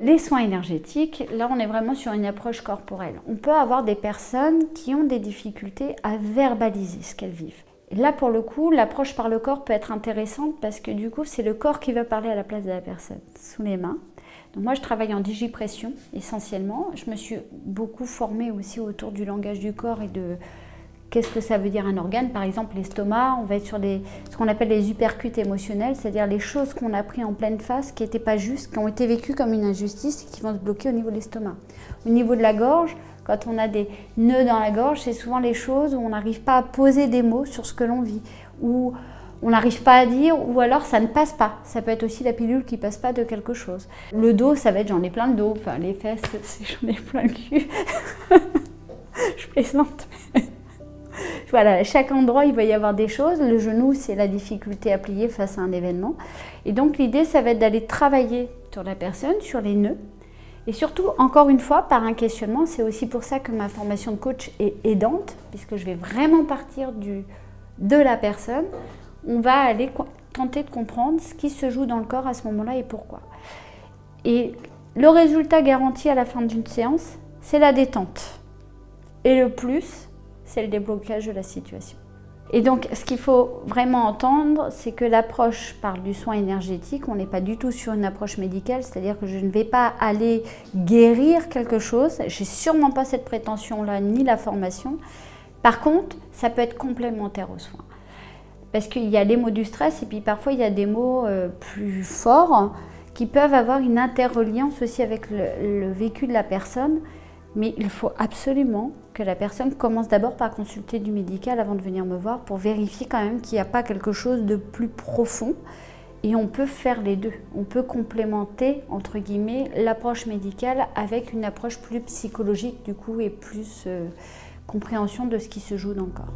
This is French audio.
Les soins énergétiques, là on est vraiment sur une approche corporelle. On peut avoir des personnes qui ont des difficultés à verbaliser ce qu'elles vivent. Et là pour le coup, l'approche par le corps peut être intéressante parce que du coup c'est le corps qui va parler à la place de la personne, sous les mains. Donc moi je travaille en digipression essentiellement. Je me suis beaucoup formée aussi autour du langage du corps et de qu'est-ce que ça veut dire un organe. Par exemple l'estomac, on va être sur ce qu'on appelle les hypercutes émotionnels, c'est-à-dire les choses qu'on a pris en pleine face, qui n'étaient pas justes, qui ont été vécues comme une injustice et qui vont se bloquer au niveau de l'estomac. Au niveau de la gorge, quand on a des nœuds dans la gorge, c'est souvent les choses où on n'arrive pas à poser des mots sur ce que l'on vit, où on n'arrive pas à dire, ou alors ça ne passe pas. Ça peut être aussi la pilule qui ne passe pas de quelque chose. Le dos, ça va être j'en ai plein le dos, enfin les fesses, j'en ai plein le cul. Je plaisante. Voilà, à chaque endroit, il va y avoir des choses. Le genou, c'est la difficulté à plier face à un événement. Et donc, l'idée, ça va être d'aller travailler sur la personne, sur les nœuds. Et surtout, encore une fois, par un questionnement. C'est aussi pour ça que ma formation de coach est aidante, puisque je vais vraiment partir de la personne. On va aller tenter de comprendre ce qui se joue dans le corps à ce moment-là et pourquoi. Et le résultat garanti à la fin d'une séance, c'est la détente. Et le plus, c'est le déblocage de la situation. Et donc, ce qu'il faut vraiment entendre, c'est que l'approche parle du soin énergétique. On n'est pas du tout sur une approche médicale, c'est-à-dire que je ne vais pas aller guérir quelque chose. J'ai sûrement pas cette prétention-là, ni la formation. Par contre, ça peut être complémentaire aux soins. Parce qu'il y a les mots du stress et puis parfois il y a des mots plus forts qui peuvent avoir une interreliance aussi avec le vécu de la personne. Mais il faut absolument que la personne commence d'abord par consulter du médical avant de venir me voir pour vérifier quand même qu'il n'y a pas quelque chose de plus profond. Et on peut faire les deux. On peut complémenter, entre guillemets, l'approche médicale avec une approche plus psychologique du coup et plus compréhension de ce qui se joue dans le corps.